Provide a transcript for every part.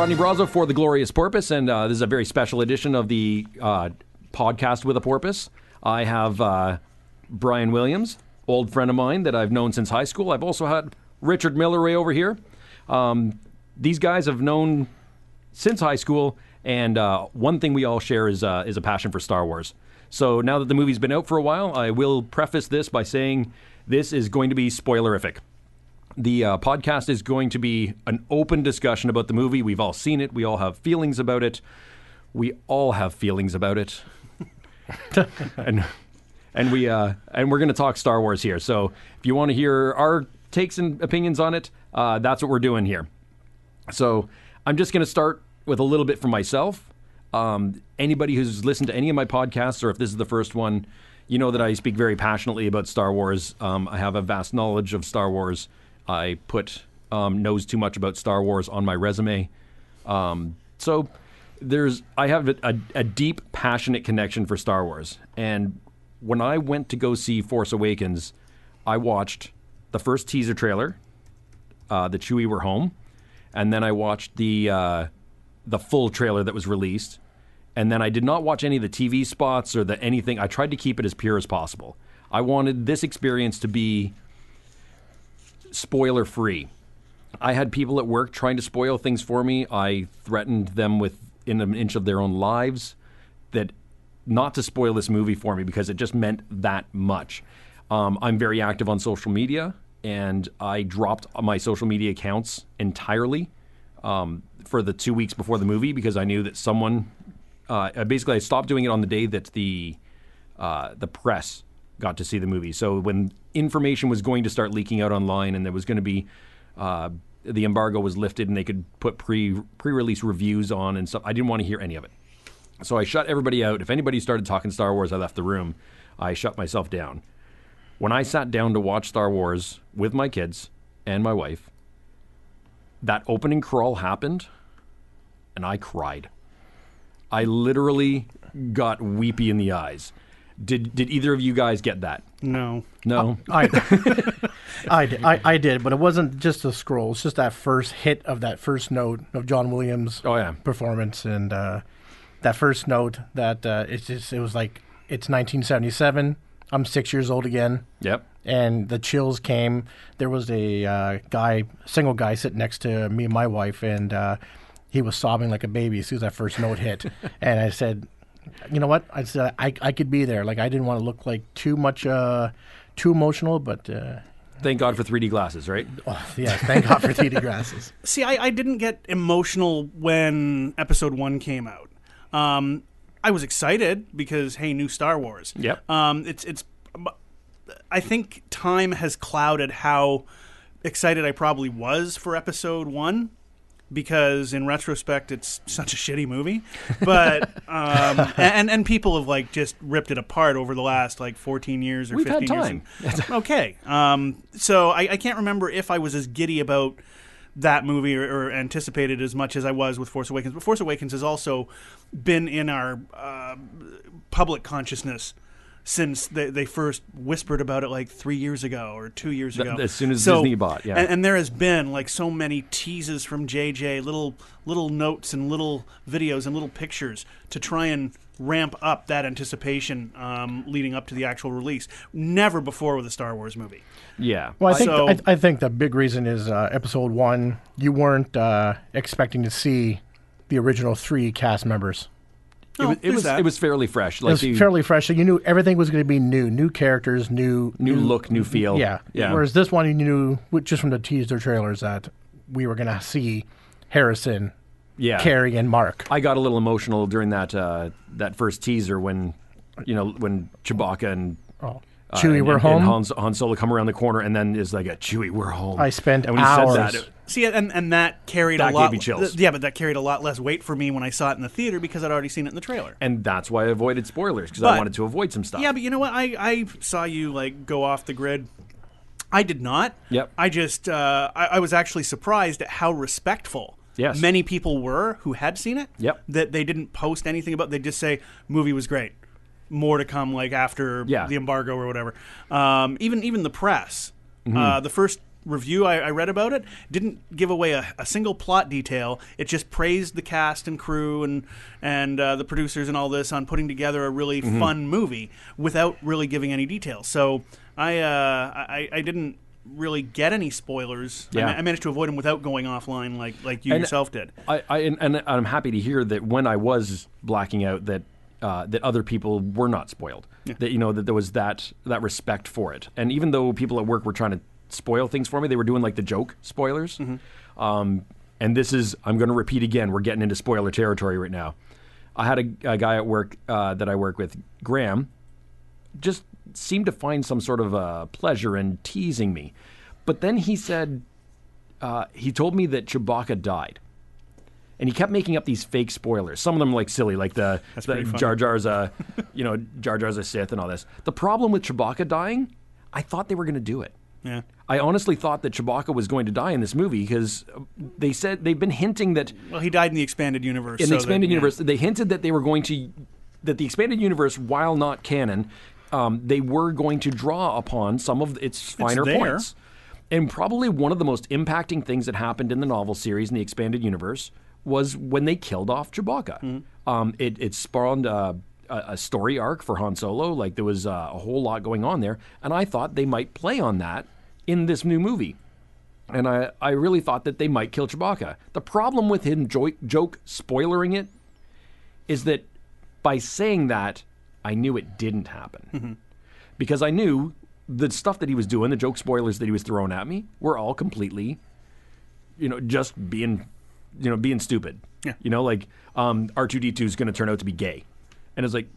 Rodney Brazeau for The Glorious Porpoise, and this is a very special edition of the podcast with a porpoise. I have Bryan Williams, old friend of mine that I've known since high school. I've also had Richard Miller way over here. These guys have known since high school, and one thing we all share is a passion for Star Wars. So now that the movie's been out for a while, I will preface this by saying this is going to be spoilerific. The podcast is going to be an open discussion about the movie. We've all seen it. We all have feelings about it. We all have feelings about it. and we're going to talk Star Wars here. So if you want to hear our takes and opinions on it, that's what we're doing here. So I'm just going to start with a little bit from myself. Anybody who's listened to any of my podcasts, or if this is the first one, you know that I speak very passionately about Star Wars. I have a vast knowledge of Star Wars. I put knows too much about Star Wars on my resume. So I have a deep, passionate connection for Star Wars. And when I went to go see Force Awakens, I watched the first teaser trailer, the Chewie We're Home, and then I watched the full trailer that was released. And then I did not watch any of the TV spots or anything. I tried to keep it as pure as possible. I wanted this experience to be spoiler-free. I had people at work trying to spoil things for me. I threatened them within an inch of their own lives that not to spoil this movie for me because it just meant that much. I'm very active on social media, and I dropped my social media accounts entirely for the 2 weeks before the movie because I knew that someone... basically, I stopped doing it on the day that the press got to see the movie. So when information was going to start leaking out online and there was going to be the embargo was lifted and they could put pre-release reviews on and stuff, I didn't want to hear any of it. So I shut everybody out. If anybody started talking Star Wars, I left the room. I shut myself down. When I sat down to watch Star Wars with my kids and my wife, that opening crawl happened and I cried. I literally got weepy in the eyes. Did either of you guys get that? No. I did, but it wasn't just a scroll. It's just that first hit of that first note of John Williams' performance, and that first note that it was like it's 1977. I'm 6 years old again. Yep. And the chills came. There was a single guy sitting next to me and my wife, and he was sobbing like a baby as soon as that first note hit. And I said, you know what? I said I could be there. Like, I didn't want to look like too emotional, but... Thank God for 3D glasses, right? Oh, yeah, thank God for 3D glasses. See, I didn't get emotional when Episode 1 came out. I was excited because, hey, new Star Wars. Yep. I think time has clouded how excited I probably was for Episode 1. Because in retrospect, it's such a shitty movie, but and people have like just ripped it apart over the last like 14 years or We've 15 had years. time. Okay, so I can't remember if I was as giddy about that movie or anticipated as much as I was with Force Awakens. But Force Awakens has also been in our public consciousness since they first whispered about it like 3 years ago or 2 years ago. As soon as Disney bought, yeah. And there has been like so many teases from JJ, little notes and little videos and little pictures to try and ramp up that anticipation leading up to the actual release. Never before with a Star Wars movie. Yeah. Well, I think the big reason is Episode 1, you weren't expecting to see the original 3 cast members. It was fairly fresh. Like it was fairly fresh, so you knew everything was going to be new characters, new look, new feel. Yeah. Whereas this one, you knew just from the teaser trailers that we were going to see Harrison, Carrie, and Mark. I got a little emotional during that first teaser when Chewbacca and Chewie, we're home. And Han Solo come around the corner, and then is like a Chewie, we're home. I spent and when hours. He said that, see, and that carried that a lot. Gave me chills. But that carried a lot less weight for me when I saw it in the theater because I'd already seen it in the trailer. And that's why I avoided spoilers because I wanted to avoid some stuff. Yeah, but you know what? I saw you like go off the grid. I did not. Yep. I just I was actually surprised at how respectful. Yes. Many people were who had seen it. Yep. That they didn't post anything about. They just say movie was great. More to come, like after the embargo or whatever. Even the press. Mm-hmm. The first review I read about it didn't give away a single plot detail. It just praised the cast and crew and the producers and all this on putting together a really fun movie without really giving any details. So I didn't really get any spoilers. Yeah. I managed to avoid them without going offline like you yourself did. And I'm happy to hear that when I was blacking out that other people were not spoiled. Yeah. That that there was that respect for it. And even though people at work were trying to spoil things for me, they were doing like the joke spoilers. And this is, I'm going to repeat again, we're getting into spoiler territory right now. I had a guy at work that I work with, Graham, just seemed to find some sort of pleasure in teasing me. But then he said, he told me that Chewbacca died. And he kept making up these fake spoilers. Some of them like silly, like the Jar Jar's Jar Jar's a Sith and all this. The problem with Chewbacca dying, I thought they were going to do it. Yeah. I honestly thought that Chewbacca was going to die in this movie because they said they've been hinting that. Well, he died in the expanded universe. In the expanded universe, they hinted that they were going to, that the expanded universe, while not canon, they were going to draw upon some of its finer points. And probably one of the most impacting things that happened in the novel series in the expanded universe was when they killed off Chewbacca. It spawned a story arc for Han Solo. Like there was a whole lot going on there, and I thought they might play on that in this new movie. And I really thought that they might kill Chewbacca. The problem with him joke spoilering it is that by saying that, I knew it didn't happen. Because I knew the stuff that he was doing, the joke spoilers that he was throwing at me, were all completely, just being stupid. Yeah. Like R2-D2 is going to turn out to be gay. And it's like,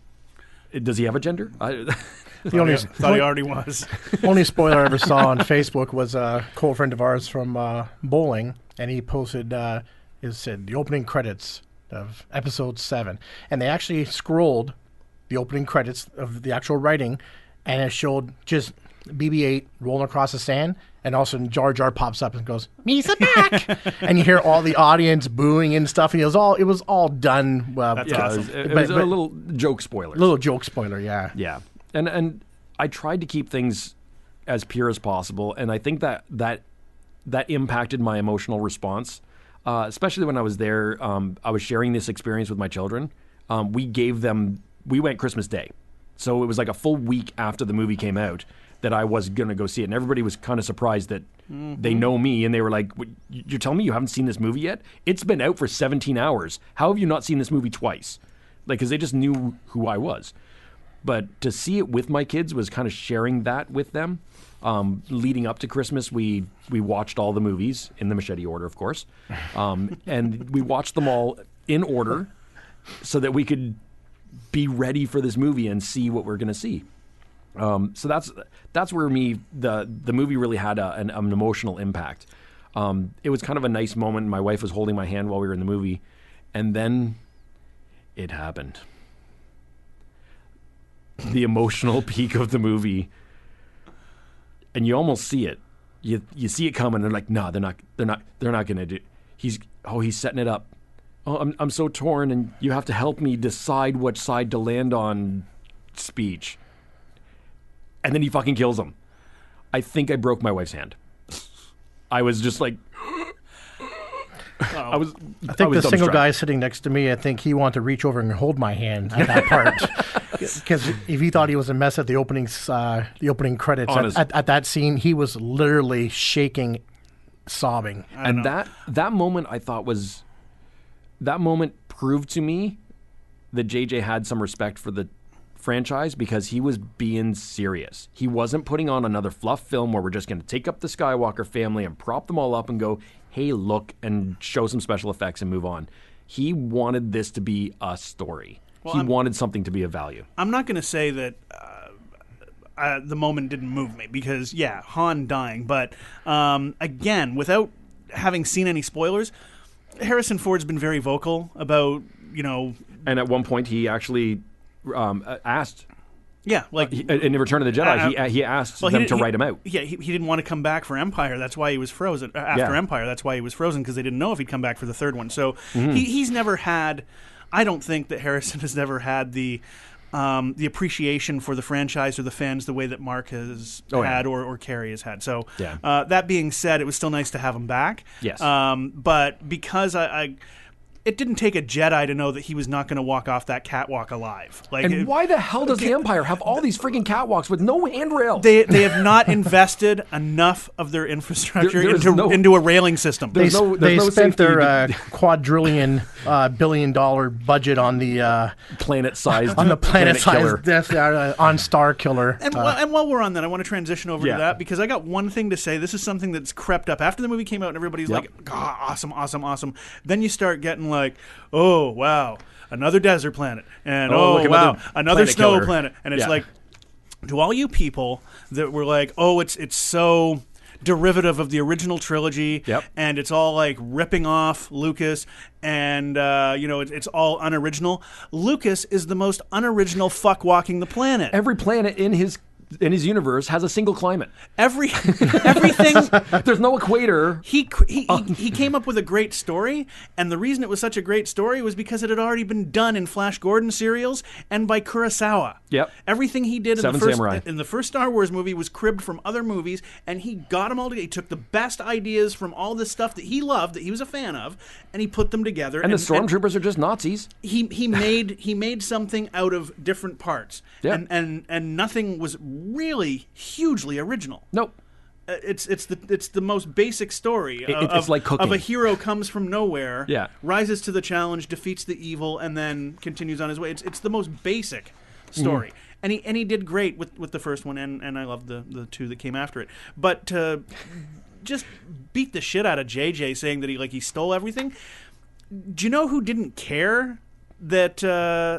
does he have a gender? The only thought he already was. Only spoiler I ever saw on Facebook was a cool friend of ours from bowling, and he posted, it said the opening credits of episode 7, and they actually scrolled the opening credits of the actual writing, and it showed just BB-8 rolling across the sand, and all of a sudden Jar Jar pops up and goes, "Misa back!" And you hear all the audience booing and stuff, and it was all done well. That's Yeah, awesome. it was a little joke spoiler. Little joke spoiler, yeah. Yeah. And I tried to keep things as pure as possible, and I think that impacted my emotional response, especially when I was there. I was sharing this experience with my children. We went Christmas Day. So it was like a full week after the movie came out that I was going to go see it. And everybody was kind of surprised that they know me. And they were like, "You're telling me you haven't seen this movie yet? It's been out for 17 hours. How have you not seen this movie twice?" Like, because they just knew who I was. But to see it with my kids was kind of sharing that with them. Leading up to Christmas, we watched all the movies in the machete order, of course. And we watched them all in order so that we could be ready for this movie and see what we're going to see. So that's where the movie really had an emotional impact. It was kind of a nice moment. My wife was holding my hand while we were in the movie, and then it happened. The emotional peak of the movie, and you almost see it. You see it coming. They're like, "No, they're not going to do." He's setting it up. "Oh, I'm so torn, and you have to help me decide which side to land on." Speech. And then he fucking kills him. I think I broke my wife's hand. I was just like, I think the single guy sitting next to me, I think he wanted to reach over and hold my hand at that part. Because if he thought he was a mess at the opening credits, at that scene, he was literally shaking, sobbing. And that moment, I thought that moment proved to me that JJ had some respect for the franchise because he was being serious. He wasn't putting on another fluff film where we're just going to take up the Skywalker family and prop them all up and go, "Hey, look," and show some special effects and move on. He wanted this to be a story. He wanted something to be of value. I'm not going to say that the moment didn't move me because, yeah, Han dying. But, again, without having seen any spoilers, Harrison Ford's been very vocal about, And at one point, he actually asked. Yeah, like in Return of the Jedi, he asked them to write him out. Yeah, he didn't want to come back for Empire. That's why he was frozen. Empire, that's why he was frozen because they didn't know if he'd come back for the third one. So he's never had. I don't think that Harrison has never had the the appreciation for the franchise or the fans the way that Mark has had or Carrie has had. So that being said, it was still nice to have him back. Yes. But because it didn't take a Jedi to know that he was not going to walk off that catwalk alive. And why the hell does the Empire have all these freaking catwalks with no handrail? They have not invested enough of their infrastructure into a railing system. They spent their quadrillion billion-dollar budget on the planet-sized planet-sized on Star Killer. And while we're on that, I want to transition over to that because I got one thing to say. This is something that's crept up after the movie came out, and everybody's like, "God, awesome, awesome, awesome." Then you start getting like, oh wow, another desert planet, and wow, another snow planet, and it's like, to all you people that were like, oh, it's so derivative of the original trilogy, and it's all like ripping off Lucas, and it's all unoriginal. Lucas is the most unoriginal fuck walking the planet. Every planet in his universe has a single climate. Everything. There's no equator. He came up with a great story, and the reason it was such a great story was because it had already been done in Flash Gordon serials and by Kurosawa. Yep. Everything he did in the first Star Wars movie was cribbed from other movies, and he got them all together. He took the best ideas from all this stuff that he loved, that he was a fan of, and he put them together. And the stormtroopers are just Nazis. He made something out of different parts. Yeah. And nothing was really hugely original. Nope. It's the most basic story it's like cooking. of a hero comes from nowhere, Yeah. rises to the challenge, defeats the evil, and then continues on his way. It's the most basic story, and he did great with the first one, and I love the two that came after it. But to just beat the shit out of JJ saying that he stole everything. Do you know who didn't care that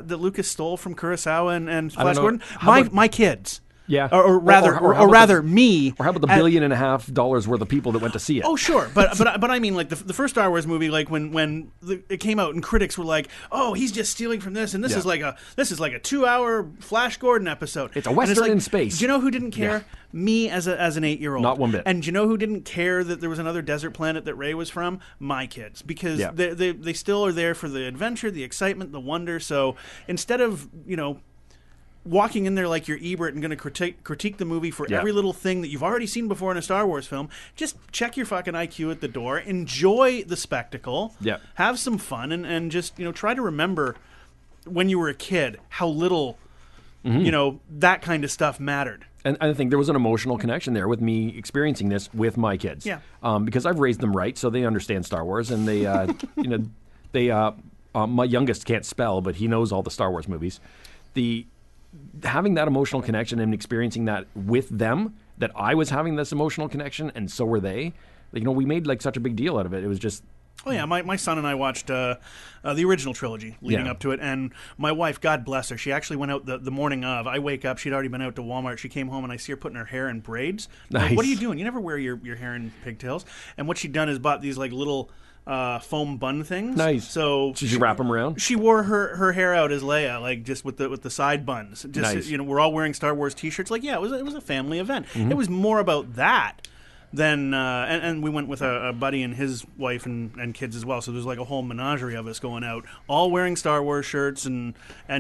Lucas stole from Kurosawa and Flash Gordon? My kids. Yeah, or rather me. Or how about the $1.5 billion worth of people that went to see it? Oh, sure, but I mean, like the first Star Wars movie, like when it came out, and critics were like, "Oh, he's just stealing from this, and this is like a 2-hour Flash Gordon episode." It's a Western in space. Do you know who didn't care? Yeah. Me as an 8-year-old. Not one bit. And do you know who didn't care that there was another desert planet that Rey was from? My kids, because they still are there for the adventure, the excitement, the wonder. So instead of walking in there like you're Ebert and going to critique the movie for every little thing that you've already seen before in a Star Wars film, just check your fucking IQ at the door, enjoy the spectacle, have some fun, and just try to remember when you were a kid how little that kind of stuff mattered. And I think there was an emotional connection there with me experiencing this with my kids. Yeah. Because I've raised them right, so they understand Star Wars, and they my youngest can't spell, but he knows all the Star Wars movies. Having that emotional connection and experiencing that with them, that I was having this emotional connection, and so were they. We made like such a big deal out of it. It was just. Oh yeah, my son and I watched the original trilogy leading up to it, and my wife, God bless her, she actually went out the morning of. I wake up, she'd already been out to Walmart. She came home, and I see her putting her hair in braids. Nice. Like, what are you doing? You never wear your hair in pigtails. And what she'd done is bought these like little foam bun things. Nice. So did you wrap them around? She wore her hair out as Leia, like just with the side buns. Just nice. We're all wearing Star Wars T-shirts. Like it was a family event. Mm-hmm. It was more about that than and we went with a buddy and his wife and kids as well. So there's like a whole menagerie of us going out, all wearing Star Wars shirts and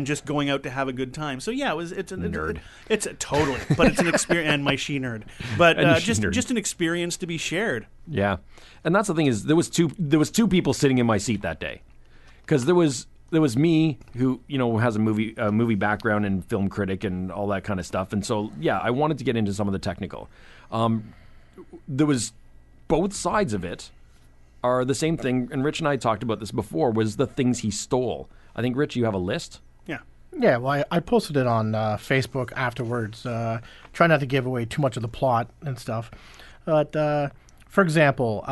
just going out to have a good time. So yeah, it's a nerd. It's totally, but it's an experience. And my she nerd, but just an experience to be shared. Yeah, and that's the thing is there was two people sitting in my seat that day, because there was me who has a movie background and film critic and all that kind of stuff, and so yeah, I wanted to get into some of the technical. There was both sides of it are the same thing, and Rich and I talked about this before, was the things he stole. I think, Rich, you have a list? Yeah, well, I posted it on Facebook afterwards. Try not to give away too much of the plot and stuff. But, for example,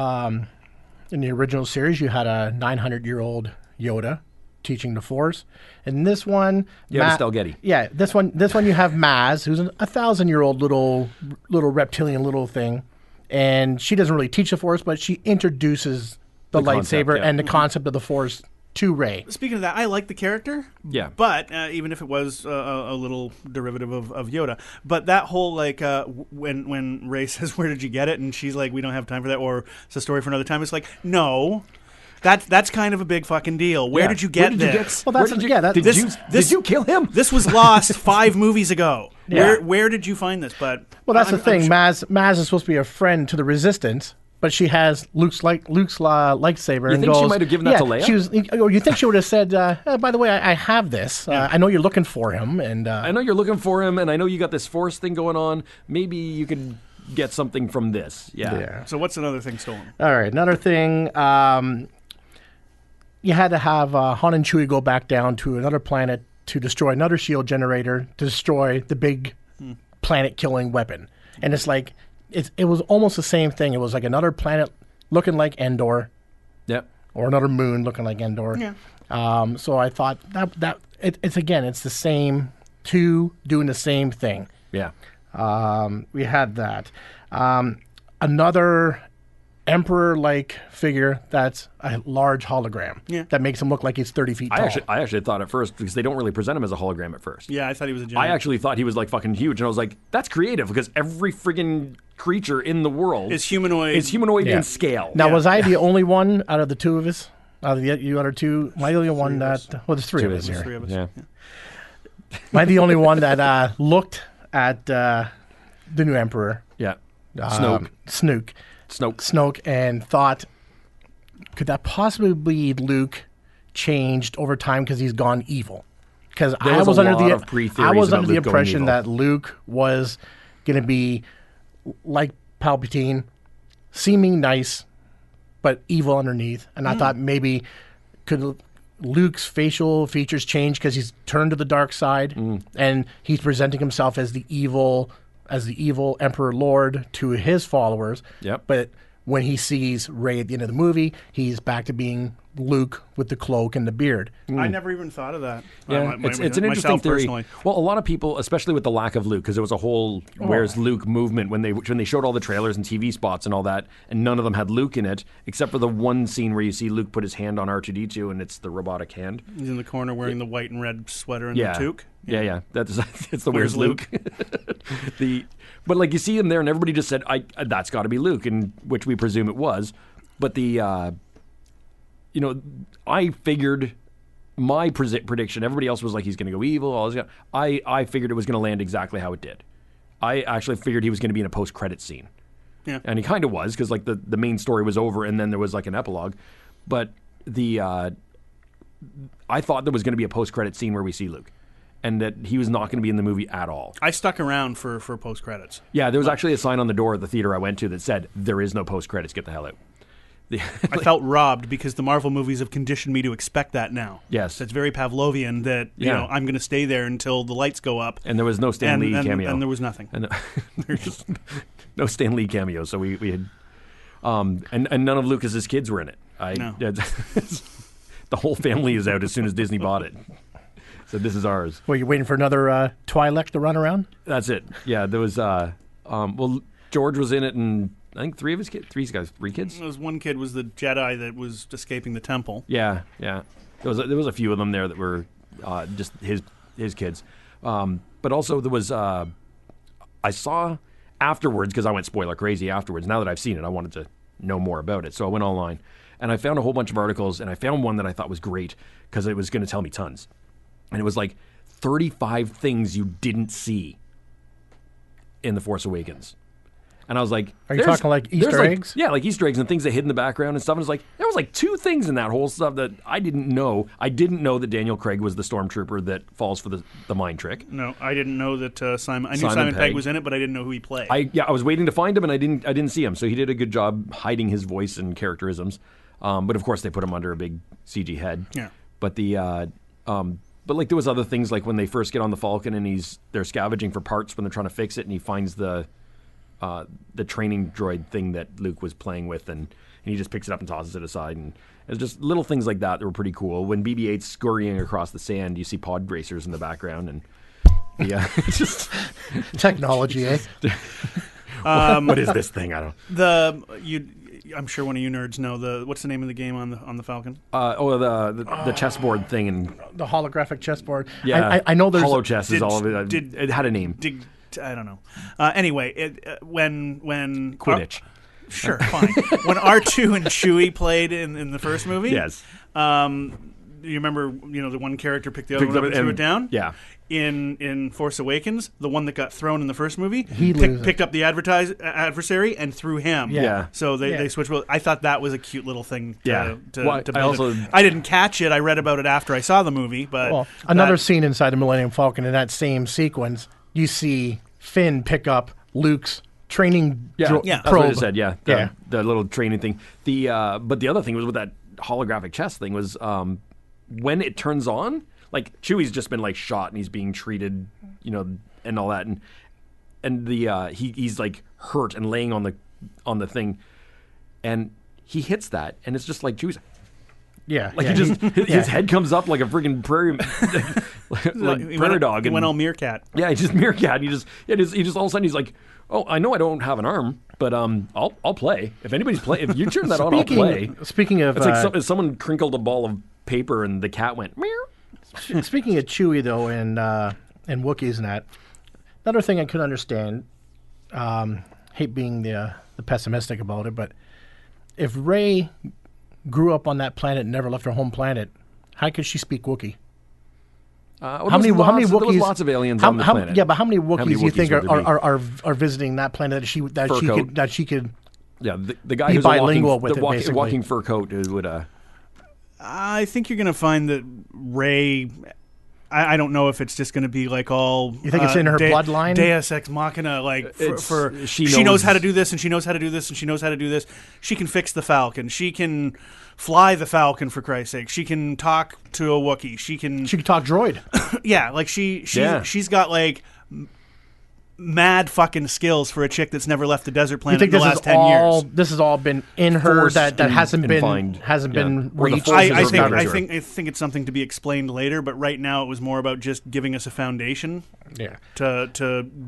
in the original series, you had a 900-year-old Yoda teaching the Force. In this one, Getty. Yeah, this one you have Maz, who's a 1,000-year-old little reptilian little thing, and she doesn't really teach the Force, but she introduces the lightsaber and the concept of the Force to Rey. Speaking of that, I like the character. Yeah. But even if it was a little derivative of Yoda, but that whole when Rey says, "Where did you get it?" and she's like, "We don't have time for that," or "It's a story for another time." It's like, no. That's kind of a big fucking deal. Where did you get this? Well, Did you kill him? This was lost 5 movies ago. Yeah. Where did you find this? But that's the thing. Maz is supposed to be a friend to the Resistance, but she has Luke's lightsaber. You and think goes, she might have given that to Leia? You think she would have said, by the way, I have this. I know you're looking for him. And I know you're looking for him, and I know you got this Force thing going on. Maybe you could get something from this. Yeah. So what's another thing stolen? All right. Another thing, you had to have Han and Chewie go back down to another planet to destroy another shield generator, to destroy the big planet-killing weapon. And it's like, it was almost the same thing. It was like another planet looking like Endor. Yep. Or another moon looking like Endor. Yeah. So I thought it's the same, two doing the same thing. Yeah. We had that. Another Emperor-like figure that's a large hologram. Yeah. That makes him look like he's 30 feet tall. I actually thought at first, because they don't really present him as a hologram at first. Yeah, I thought he was a giant. I actually thought he was like fucking huge, and I was like, that's creative, because every friggin' creature in the world is humanoid. In scale. Now, was I the only one out of the two of us? Out of you other two? Am I the only one that... Well, there's three of us here. Three of us. Yeah. Am I the only one that looked at the new Emperor? Yeah. Snoke, and thought, could that possibly be Luke changed over time because he's gone evil? Because I was under the impression that Luke was going to be like Palpatine, seeming nice, but evil underneath. And I thought maybe could Luke's facial features change because he's turned to the dark side and he's presenting himself as the evil Emperor Lord to his followers. Yep. But when he sees Rey at the end of the movie, he's back to being Luke with the cloak and the beard. I never even thought of that. Yeah, it's an interesting theory. Personally. Well, a lot of people, especially with the lack of Luke, because there was a whole "Where's Luke" movement when they showed all the trailers and TV spots and all that, and none of them had Luke in it, except for the one scene where you see Luke put his hand on R2-D2, and it's the robotic hand. He's in the corner wearing the white and red sweater and the toque. Yeah. That's it's the "Where's Luke." But like you see him there, and everybody just said, "That's got to be Luke," and which we presume it was. But I figured my prediction. Everybody else was like, he's going to go evil. I figured it was going to land exactly how it did. I actually figured he was going to be in a post-credit scene. Yeah. And he kind of was, because like the main story was over, and then there was like an epilogue. But I thought there was going to be a post-credit scene where we see Luke, and that he was not going to be in the movie at all. I stuck around for post-credits. Yeah, there was actually a sign on the door at the theater I went to that said, "There is no post-credits, get the hell out." I felt robbed because the Marvel movies have conditioned me to expect that now. Yes. That's very Pavlovian that, I'm going to stay there until the lights go up. And there was no Stan Lee cameo. And there was nothing. And there's no Stan Lee cameo, so we had... and none of Lucas's kids were in it. No. The whole family is out as soon as Disney bought it. So this is ours. Well, you waiting for another Twi'lek to run around? That's it. Yeah, there was... George was in it, and... I think three kids. There was one kid was the Jedi that was escaping the temple. Yeah. There was a few of them there that were just his kids. But also there was I saw afterwards, because I went spoiler crazy afterwards. Now that I've seen it, I wanted to know more about it, so I went online and I found a whole bunch of articles, and I found one that I thought was great because it was going to tell me tons, and it was like 35 things you didn't see in The Force Awakens. And I was like, are you talking like Easter eggs? Yeah, like Easter eggs and things that hid in the background and stuff. And it's like, there was like 2 things in that whole stuff that I didn't know. I didn't know that Daniel Craig was the stormtrooper that falls for the mind trick. No, I didn't know that Simon Pegg was in it, but I didn't know who he played. I was waiting to find him, and I didn't see him. So he did a good job hiding his voice and characterisms. But of course, they put him under a big CG head. Yeah. But but like there was other things, like when they first get on the Falcon and they're scavenging for parts when they're trying to fix it, and he finds the training droid thing that Luke was playing with, and he just picks it up and tosses it aside. And it's just little things like that were pretty cool. When BB-8's scurrying across the sand, you see pod racers in the background, and it's just technology, eh? What is this thing? I don't. I'm sure one of you nerds know what's the name of the game on the Falcon? The chessboard thing, and the holographic chessboard. Yeah, I know there's holo chess is all of it. It had a name. I don't know. Anyway, when Quidditch. Sure, fine. When R2 and Chewie played in the first movie, Yes. You remember, the one character picked the other one up and threw it down? Yeah. In Force Awakens, the one that got thrown in the first movie, He picked up the adversary and threw him. Yeah. So they switched. I thought that was a cute little thing. To Well, build it. I didn't catch it. I read about it after I saw the movie. But another scene inside the Millennium Falcon in that same sequence, you see Finn pick up Luke's training probe. That's what I said. Yeah. The little training thing. But the other thing was with that holographic chest thing was when it turns on. Like Chewie's just been like shot and he's being treated, and all that, and he's like hurt and laying on the thing, and he hits that, and it's just like Chewie's. His head comes up like a freaking prairie, prairie dog. He went all meerkat. Yeah, he just meerkat. He just all of a sudden he's like, oh, I know I don't have an arm, but I'll play. If anybody's play, if you turn that on, I'll play. Speaking of, it's like someone crinkled a ball of paper and the cat went meow. Speaking of Chewie, though, and Wookiees and that, another thing I could understand, hate being the pessimistic about it, but if Rey grew up on that planet and never left her home planet, how could she speak Wookiee? How many Wookiees? There was lots of aliens on the planet. Yeah, but how many Wookiees do you think are visiting that planet that she could? Yeah, the guy who's bilingual with it, walking fur coat would. I think you're going to find that Rey. I don't know if it's just going to be like all. You think it's in her bloodline? Deus Ex Machina, like she knows how to do this, and she knows how to do this, and she knows how to do this. She can fix the Falcon. She can fly the Falcon, for Christ's sake. She can talk to a Wookiee. She can talk droid. Yeah, like she's got like mad fucking skills for a chick that's never left the desert planet in the last 10 years. This has all been in her that hasn't been reached. I think it's something to be explained later, but right now it was more about just giving us a foundation. Yeah. To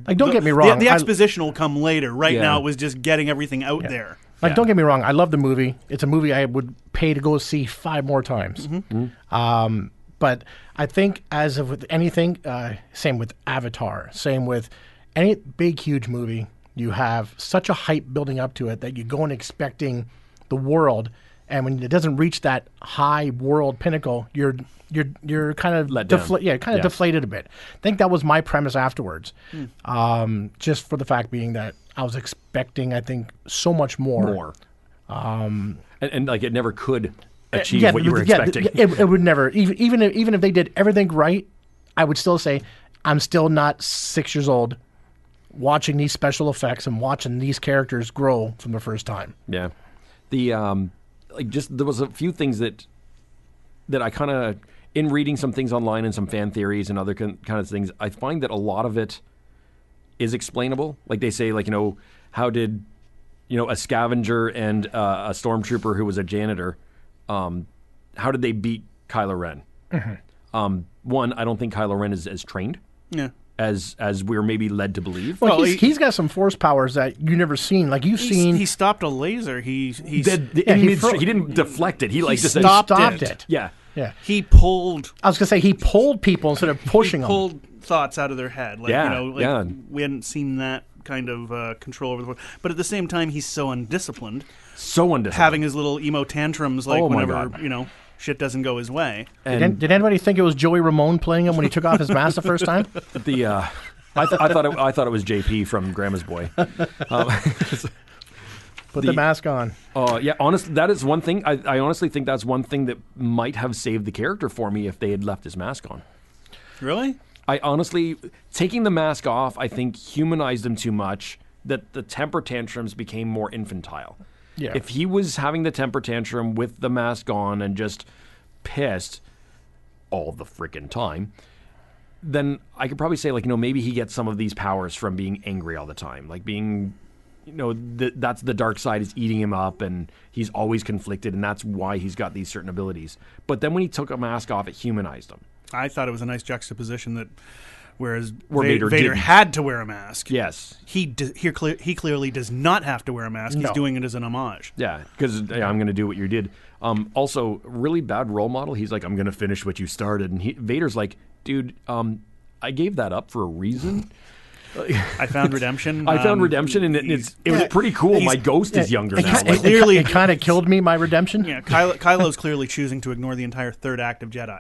like, don't get me wrong. The exposition will come later. Right now it was just getting everything out there. Like, don't get me wrong. I love the movie. It's a movie I would pay to go see 5 more times. Mm-hmm. But I think, as of with anything, same with Avatar, same with any big, huge movie, you have such a hype building up to it that you go in expecting the world, and when it doesn't reach that high world pinnacle, you're kind of deflated a bit. I think that was my premise afterwards, just for the fact being that I was expecting, I think, so much more. And like it never could achieve what you were expecting. It would never, even if they did everything right, I would still say I'm still not 6 years old watching these special effects and watching these characters grow from the first time. Yeah. There was a few things that I kind of, in reading some things online and some fan theories and other kind of things, I find that a lot of it is explainable. Like they say, like, how did, a scavenger and a stormtrooper who was a janitor, how did they beat Kylo Ren? Mm-hmm. One, I don't think Kylo Ren is as trained. Yeah. As we're maybe led to believe. Well, he's got some force powers that you've never seen. Like he stopped a laser. He didn't deflect it. He just stopped it. Yeah. He pulled. I was gonna say he pulled people instead of pushing them. Pulled thoughts out of their head. We hadn't seen that kind of control over the force. But at the same time, he's so undisciplined. Having his little emo tantrums, whenever shit doesn't go his way. And did anybody think it was Joey Ramone playing him when he took off his mask the first time? I thought it was JP from Grandma's Boy. Put the mask on. Yeah, honestly, that is one thing. I honestly think that's one thing that might have saved the character for me if they had left his mask on. Really? I honestly, taking the mask off, I think humanized him too much, that the temper tantrums became more infantile. Yeah. If he was having the temper tantrum with the mask on and just pissed all the freaking time, then I could probably say, maybe he gets some of these powers from being angry all the time. Like being, that's the dark side is eating him up and he's always conflicted and that's why he's got these certain abilities. But then when he took a mask off, it humanized him. I thought it was a nice juxtaposition that whereas Vader had to wear a mask. Yes. He clearly does not have to wear a mask. He's doing it as an homage. Yeah, because I'm going to do what you did. Also, really bad role model. He's like, I'm going to finish what you started. And Vader's like, dude, I gave that up for a reason. I found redemption. I found redemption, and it was pretty cool. My ghost is younger now. clearly- it kind of killed me, my redemption. Yeah, Kylo's clearly choosing to ignore the entire third act of Jedi.